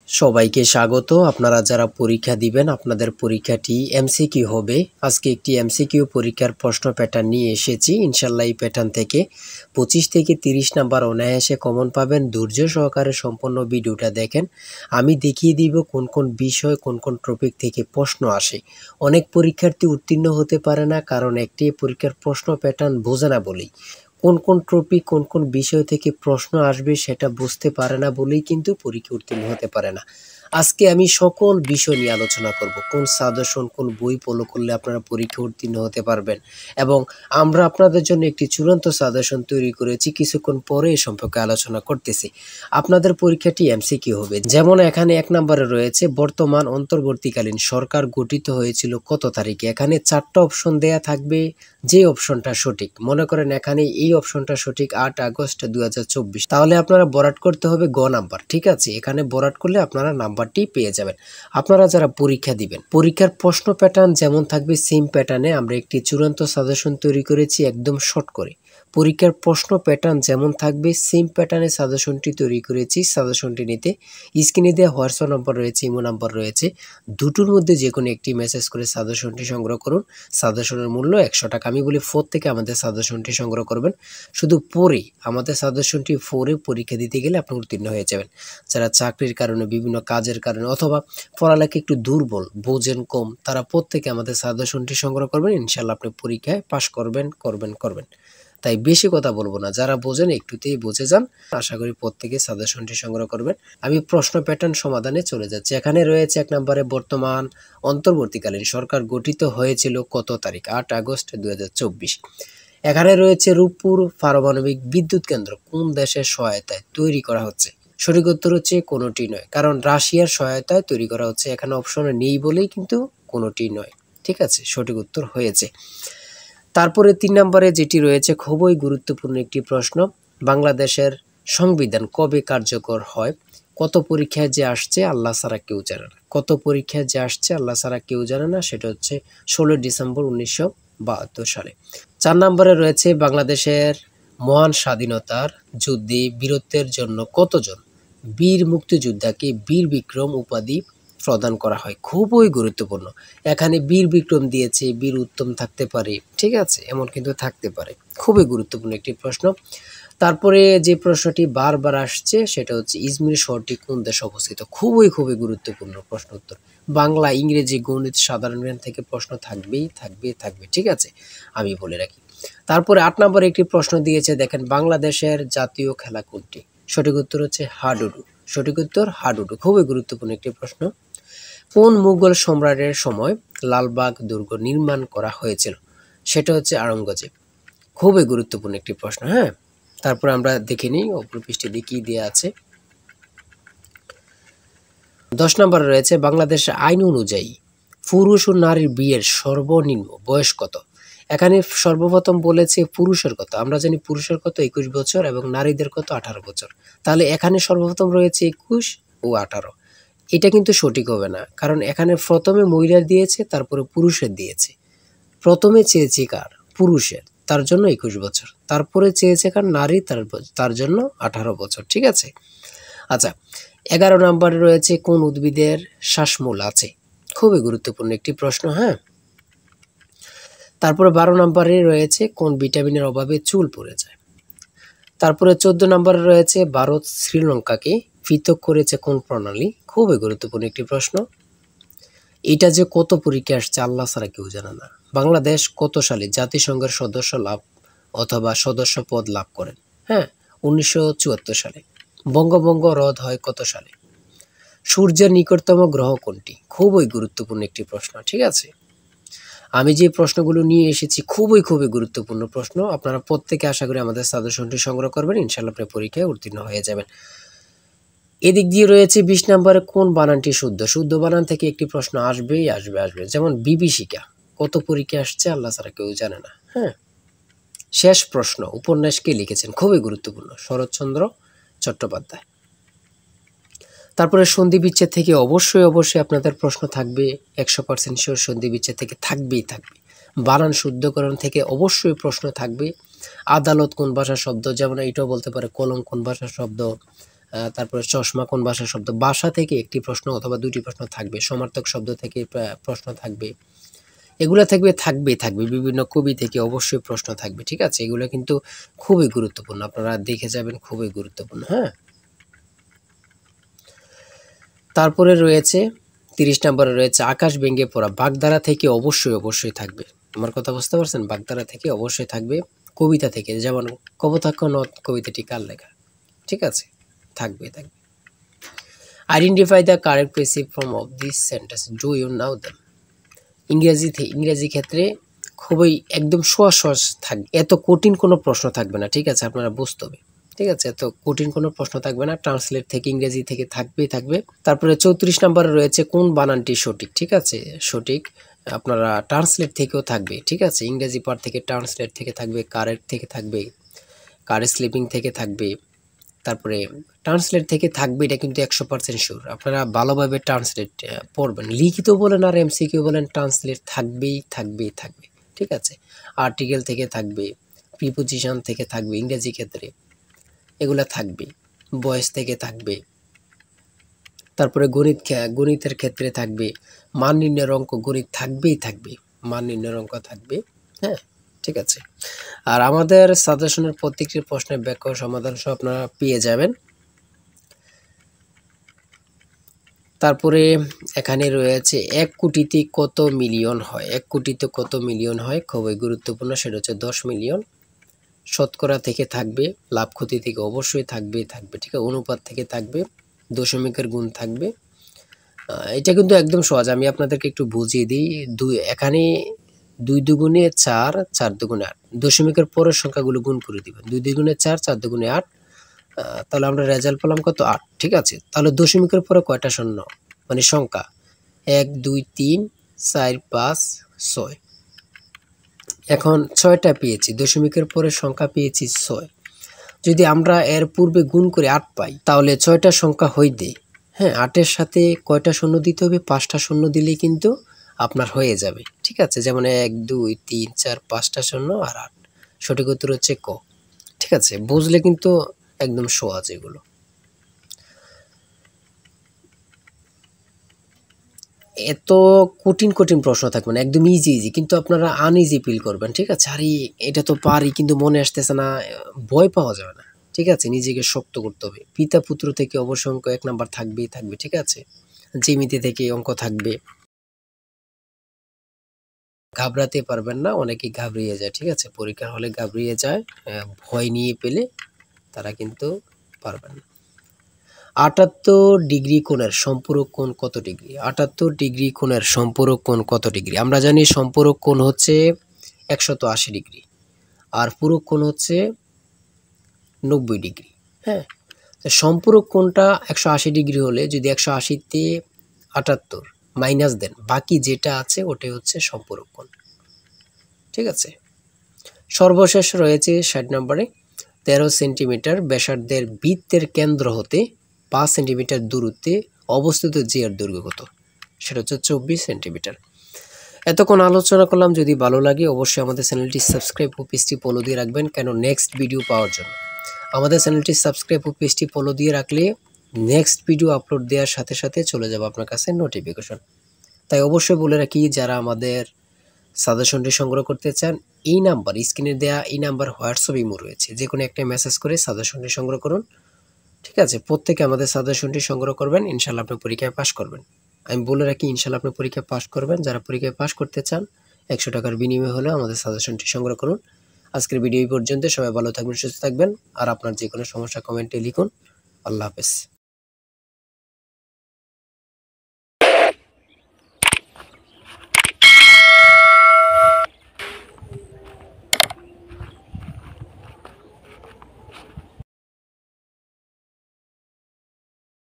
সবাইকে স্বাগত। আপনারা যারা পরীক্ষা দিবেন আপনাদের পরীক্ষাটি এমসিকিউ হবে। আজকে একটি এমসিকিউ পরীক্ষার প্রশ্ন প্যাটার্ন নিয়ে এসেছি। ইনশাল্লাহ এই প্যাটার্ন থেকে 25 থেকে 30 নাম্বার অনায়াসে কমন পাবেন। ধৈর্য সহকারে সম্পূর্ণ ভিডিওটা দেখেন। আমি দেখিয়ে দিব কোন কোন বিষয় কোন কোন টপিক থেকে প্রশ্ন আসে। অনেক পরীক্ষার্থী উত্তীর্ণ হতে পারে না, কারণ একটি পরীক্ষার প্রশ্ন প্যাটার্ন বোঝে না বলেই। কোন কোন টপিক কোন কোন বিষয় থেকে প্রশ্ন আসবে সেটা বুঝতে পারে না বলেই কিন্তু পরীক্ষা উত্তীর্ণ হতে পারে না। আজকে আমি সকল বিষয় নিয়ে আলোচনা করব। কোন সাজেশন কোন বই ফলো করলে আপনারা পরীক্ষা উত্তীর্ণ হতে পারবেন, এবং আমরা আপনাদের জন্য একটি চূড়ান্ত সাজেশন তৈরি করেছি। কিছুক্ষণ পরে এ সম্পর্কে আলোচনা করতেছি। আপনাদের পরীক্ষাটি এমসিকিউ হবে। যেমন এখানে 1 নম্বরে রয়েছে বর্তমান অন্তর্বর্তীকালীন সরকার গঠিত হয়েছিল কত তারিখে। এখানে 4টা অপশন দেয়া থাকবে, যে অপশনটা সঠিক। মনে করেন এখানে এই অপশনটা সঠিক 8 আগস্ট 2024, তাহলে আপনারা বরাট করতে হবে গ নাম্বার। ঠিক আছে, এখানে বরাট করলে আপনারা নাম্বারটি পেয়ে যাবেন। আপনারা যারা পরীক্ষা দিবেন, পরীক্ষার প্রশ্ন প্যাটার্ন যেমন থাকবে সেম প্যাটার্নে আমরা একটি চূড়ান্ত সাজেশন তৈরি করেছি, একদম শর্ট করে। পরীক্ষার প্রশ্ন প্যাটার্ন যেমন থাকবে সেম প্যাটার্নে সাজেশনটি তৈরি করেছি। সাজেশনটি নিতে স্ক্রিনে দেওয়া হোয়াটসঅ্যাপ নাম্বার রয়েছে, ইমো নাম্বার রয়েছে, দুটোর মধ্যে যে কোনো একটি মেসেজ করে সাজেশনটি সংগ্রহ করুন। সাজেশনের মূল্য 100 টাকা। আমি বলি 4 থেকে আমাদের সাজেশনটি সংগ্রহ করবেন। শুধু পড়ে আমাদের সাজেশনটি পড়ে পরীক্ষা দিতে গেলে আপনি উত্তীর্ণ হয়ে যাবেন। যারা চাকরির কারণে, বিভিন্ন কাজের কারণে অথবা পড়ালেখা একটু দুর্বল, বোঝেন কম, তারা প্রত্যেকে আমাদের সাজেশনটি সংগ্রহ করবেন। ইনশাল্লাহ আপনি পরীক্ষায় পাশ করবেন। তাই বেশি কথা বলবো না, যারা বোঝেন একটুতেই বুঝে যান। আশা করি প্রত্যেকে সাজেশনটি সংগ্রহ করবেন। আমি প্রশ্ন প্যাটার্ন সমাধানে চলে যাচ্ছি। এখানে রয়েছে 1 নম্বরে বর্তমান অন্তর্বর্তীকালীন সরকার গঠিত হয়েছিল কত তারিখ, 8 আগস্ট 2024। এখানে রয়েছে রূপপুর পারমাণবিক বিদ্যুৎ কেন্দ্র কোন দেশের সহায়তায় তৈরি করা হচ্ছে। সঠিক উত্তর হচ্ছে কোনোটি নয়, কারণ রাশিয়ার সহায়তায় তৈরি করা হচ্ছে। এখানে অপশনে নেই বলেই কিন্তু কোনোটি নয়। ঠিক আছে, সঠিক উত্তর হয়েছে। তারপরে 3 নম্বরে যেটি রয়েছে খুবই গুরুত্বপূর্ণ একটি প্রশ্ন, বাংলাদেশের সংবিধান কবে কার্যকর হয়। কত পরীক্ষায় যে আসছে আল্লাহ ছাড়া কেউ জানে না। কত পরীক্ষায় যে আসছে আল্লাহ ছাড়া কেউ জানে না, সেটা হচ্ছে 16 ডিসেম্বর 1972 সালে। 4 নম্বরে রয়েছে বাংলাদেশের মহান স্বাধীনতার যুদ্ধে বীরত্বের জন্য কতজন বীর মুক্তিযোদ্ধাকে বীর বিক্রম উপাধি প্রদান করা হয়। খুবই গুরুত্বপূর্ণ। এখানে বীর বিক্রম দিয়েছে, বীর উত্তম থাকতে পারে, ঠিক আছে, এমন কিন্তু থাকতে পারে। খুবই গুরুত্বপূর্ণ একটি প্রশ্ন। তারপরে যে প্রশ্নটি বারবার আসছে সেটা হচ্ছে ইজমির শহরটি কোন দেশে অবস্থিত। খুবই গুরুত্বপূর্ণ প্রশ্ন উত্তর। বাংলা, ইংরেজি, গণিত, সাধারণ জ্ঞান থেকে প্রশ্ন থাকবে। ঠিক আছে, আমি বলে রাখি। তারপরে 8 নম্বরে একটি প্রশ্ন দিয়েছে, দেখেন বাংলাদেশের জাতীয় খেলা কোনটি। সঠিক উত্তর হচ্ছে হাডুডু। সঠিক উত্তর হাডুডু। খুবই গুরুত্বপূর্ণ একটি প্রশ্ন। কোন মুঘল সম্রাটের সময় লালবাগ দুর্গ নির্মাণ করা হয়েছিল। সেটা হচ্ছে আওরঙ্গজেব। খুবই গুরুত্বপূর্ণ একটি প্রশ্ন। হ্যাঁ, তারপর আমরা দেখে নিই অপর পৃষ্ঠে দিয়ে কি দেওয়া আছে। 10 নম্বরে রয়েছে বাংলাদেশের আইন অনুযায়ী পুরুষ ও নারীর বিয়ের সর্বনিম্ন বয়স কত। এখানে সর্বপ্রথম বলেছে পুরুষের কত। আমরা জানি পুরুষের কত 21 বছর এবং নারীদের কত 18 বছর। তাহলে এখানে সর্বপ্রথম রয়েছে 21 ও 18। এটা কিন্তু সঠিক হবে না, কারণ এখানে প্রথমে মহিলার দিয়েছে, তারপরে পুরুষের দিয়েছে। প্রথমে চেয়েছে কার, পুরুষের, তার জন্য 21 বছর। তারপরে চেয়েছে কার, নারী, তার জন্য 18 বছর। ঠিক আছে। আচ্ছা, 11 নম্বরে রয়েছে কোন উদ্ভিদের শ্বাসমূল আছে। খুবই গুরুত্বপূর্ণ একটি প্রশ্ন। হ্যাঁ, তারপরে 12 নম্বরে রয়েছে কোন ভিটামিনের অভাবে চুল পড়ে যায়। তারপরে 14 নম্বরে রয়েছে ভারত শ্রীলঙ্কাকে পৃথক করেছে কোন প্রণালী। খুবই গুরুত্বপূর্ণ একটি প্রশ্ন। এটা যে কত পরীক্ষা আসছে আল্লাহ ছাড়া কেউ জানে না। বাংলাদেশ কত সালে জাতিসংঘের সদস্য লাভ অথবা সদস্য পদ লাভ করেন। হ্যাঁ, 1974 সালে। বঙ্গভঙ্গ রদ হয় কত সালে। সূর্যের নিকটতম গ্রহ কোনটি। খুবই গুরুত্বপূর্ণ একটি প্রশ্ন। ঠিক আছে, আমি যে প্রশ্নগুলো নিয়ে এসেছি খুবই গুরুত্বপূর্ণ প্রশ্ন। আপনারা প্রত্যেকে আশা করি আমাদের সাজেশনটি সংগ্রহ করবেন। ইনশাআল্লাহ আপনি পরীক্ষায় উত্তীর্ণ হয়ে যাবেন। এদিক দিয়ে রয়েছে 20 নম্বরে কোন বানানটি শুদ্ধ। শুদ্ধ বানান থেকে একটি প্রশ্ন আসবেই আসবে। যেমন বিভীষিকা কত পরীক্ষা আসছে আল্লাহ ছাড়া কেউ জানে না। হ্যাঁ, শেষ প্রশ্ন, উপন্যাস কে লিখেছেন। খুবই গুরুত্বপূর্ণ, শরৎচন্দ্র চট্টোপাধ্যায়। তারপরে সন্ধি বিচ্ছেদ থেকে অবশ্যই আপনাদের প্রশ্ন থাকবে। 100% শিওর সন্ধি বিচ্ছেদ থেকে থাকবে। বানান শুদ্ধকরণ থেকে অবশ্যই প্রশ্ন থাকবে। আদালত কোন ভাষার শব্দ, যেমন এটাও বলতে পারে কলম কোন ভাষার শব্দ। তারপরে চশমা কোন ভাষার শব্দ, ভাষা থেকে একটি প্রশ্ন অথবা দুটি প্রশ্ন থাকবে, সমার্থক শব্দ থেকে প্রশ্ন থাকবে, এগুলো থাকবে বিভিন্ন কবি থেকে অবশ্যই প্রশ্ন থাকবে। ঠিক আছে, এগুলো কিন্তু খুবই গুরুত্বপূর্ণ, আপনারা দেখে যাবেন, খুবই গুরুত্বপূর্ণ। হ্যাঁ, তারপরে রয়েছে 30 নম্বরে রয়েছে আকাশ ভেঙে পড়া, বাগধারা থেকে অবশ্যই থাকবে। আমার কথা বুঝতে পারছেন? বাগধারা থেকে অবশ্যই থাকবে। কবিতা থেকে, যেমন কপোতাক্ষ নদ কবিতাটি কার লেখা, ঠিক আছে, থাকবে। Identify the correct passive form of this sentence, do you know them. ইংরেজি ক্ষেত্রে খুবই একদম সহজ থাকবে, এত কঠিন কোনো প্রশ্ন থাকবে না। ঠিক আছে, আপনারা বুঝতে হবে। ঠিক আছে, এত কঠিন কোনো প্রশ্ন থাকবে না, ট্রান্সলেট থেকে ইংরেজি থেকে থাকবে। তারপরে 34 নম্বরে রয়েছে কোন বানানটি সঠিক। ঠিক আছে, সঠিক আপনারা ট্রান্সলেট থেকেও থাকবে। ঠিক আছে, ইংরেজি পার্ট থেকে ট্রান্সলেট থেকে থাকবে, কারেক্ট থেকে থাকবে, কারেক্ট স্লিপিং থেকে থাকবে, তারপরে ট্রান্সলেট থেকে থাকবে। এটা কিন্তু 100% শিওর। আপনারা ভালোভাবে ট্রান্সলেট পড়বেন, লিখিত বলেন আর এমসিকিউ বলেন, ট্রান্সলেট থাকবেই। ঠিক আছে, আর্টিকেল থেকে থাকবে, প্রিপোজিশন থেকে থাকবে ইংরেজি ক্ষেত্রে, এগুলা থাকবে, ভয়েস থেকে থাকবে, তারপরে গণিতের ক্ষেত্রে থাকবে, মান নির্ণয়ের অঙ্ক, গণিত থাকবে, মান নির্ণয়ের অঙ্ক থাকবে। হ্যাঁ, ঠিক আছে। আর আমাদের সাজেশনের প্রত্যেকটি প্রশ্নের ব্যাখ্যা ও সমাধান সহ আপনারা পেয়ে যাবেন। তারপরে এখানে রয়েছে 1 কোটিতে কত মিলিয়ন হয়। 1 কোটিতে কত মিলিয়ন হয়, খুবই গুরুত্বপূর্ণ, সেটা হচ্ছে 10 মিলিয়ন। শতকরা থেকে থাকবে, লাভ ক্ষতি থেকে অবশ্যই থাকবে। ঠিক আছে, অনুপাত থেকে থাকবে, দশমিকের গুণ থাকবে। এটা কিন্তু একদম সহজ, আমি আপনাদেরকে একটু বুঝিয়ে দিই। এখানে 2 দুগুণে 4, 4 দুগুণে 8, দশমিকের পরের সংখ্যাগুলো গুণ করে দিবেন। 2 দুগুণে 4, 4 দুগুণে 8, তাহলে আমরা রেজাল্ট পেলাম কত, 8। ঠিক আছে, তাহলে দশমিকের পরে কয়টা শূন্য, মানে সংখ্যা, 1 2 3 4 5 6। এখন 6টা পেয়েছি, দশমিকের পরে সংখ্যা পেয়েছি 6। যদি আমরা এর পূর্বে গুণ করে 8 পাই, তাহলে 6টা সংখ্যা হইতে, হ্যাঁ, 8-এর সাথে কয়টা শূন্য দিতে হবে, 5টা শূন্য দিলেই কিন্তু আপনার হয়ে যাবে। ঠিক আছে, যেমন 1 2 3 4 5টা শূন্য আর 8, সঠিক উত্তর হচ্ছে ক। ঠিক আছে, বুঝলে কিন্তু একদম সহজ এগুলো। এত কঠিন প্রশ্ন থাকবে না, একদম ইজি, কিন্তু আপনারা আনইজি ফিল করবেন। ঠিক আছে, আরে এটা তো পারি কিন্তু মনে আসতেছে না, ভয় পাওয়া যাবে না। ঠিক আছে, নিজেকে শক্ত করতে হবে। পিতা পুত্র থেকে অবশ্যই অঙ্ক 1 নাম্বার থাকবে। ঠিক আছে, জ্যামিতি থেকে অঙ্ক থাকবে। ঘাবড়াতে পারবেন না, অনেকেই ঘাবড়িয়ে যায়। ঠিক আছে, পরীক্ষার হলে ঘাবড়িয়ে যায়, ভয় নিয়ে পেলে তারা কিন্তু পারবেন না। 78 ডিগ্রি কোণের সম্পূরক কোণ কত ডিগ্রি? 78 ডিগ্রি কোণের সম্পূরক কোণ কত ডিগ্রি? আমরা জানি সম্পূরক কোণ হচ্ছে 180 ডিগ্রি, আর পূরক কোণ হচ্ছে 90 ডিগ্রি। হ্যাঁ, সম্পূরক কোণটা 180 ডিগ্রি হলে যদি 180-তে 78 মাইনাস দেন, বাকি যেটা আছে ওটাই হচ্ছে সম্পূরক কোণ। ঠিক আছে, সর্বশেষ রয়েছে 60 নম্বরে, 13 সেন্টিমিটার ব্যাসার্ধের বৃত্তের কেন্দ্র হতে 5 সেন্টিমিটার দূরত্বে অবস্থিত যে এর দৈর্ঘ্য কত? সেটা হচ্ছে 24 সেন্টিমিটার। এতক্ষণ আলোচনা করলাম, যদি ভালো লাগে অবশ্যই আমাদের চ্যানেলটি সাবস্ক্রাইব ও পেজটি ফলো দিয়ে রাখবেন, কেন নেক্সট ভিডিও পাওয়ার জন্য। আমাদের চ্যানেলটি সাবস্ক্রাইব ও পেজটি ফলো দিয়ে রাখলে নেক্সট ভিডিও আপলোড দেওয়ার সাথে সাথে চলে যাবে আপনার কাছে নোটিফিকেশন। তাই অবশ্যই বলে রাখি, যারা আমাদের সাজেশনটি সংগ্রহ করতে চান, এই নাম্বার, স্ক্রিনে দেওয়া এই নাম্বার হোয়াটসঅ্যাপ ইমো রয়েছে, যে কোনো একটা মেসেজ করে সাজেশনটি সংগ্রহ করুন। ঠিক আছে, প্রত্যেকে আমাদের সাজেশনটি সংগ্রহ করবেন, ইনশাল্লাহ আপনি পরীক্ষায় পাশ করবেন। আমি বলে রাখি, ইনশাল্লাহ আপনি পরীক্ষায় পাশ করবেন। যারা পরীক্ষায় পাশ করতে চান, 100 টাকার বিনিময়ে হলেও আমাদের সাজেশনটি সংগ্রহ করুন। আজকের ভিডিও এই পর্যন্ত। সবাই ভালো থাকবেন, সুস্থ থাকবেন, আর আপনার যে কোনো সমস্যা কমেন্টে লিখুন। আল্লাহ হাফেজ।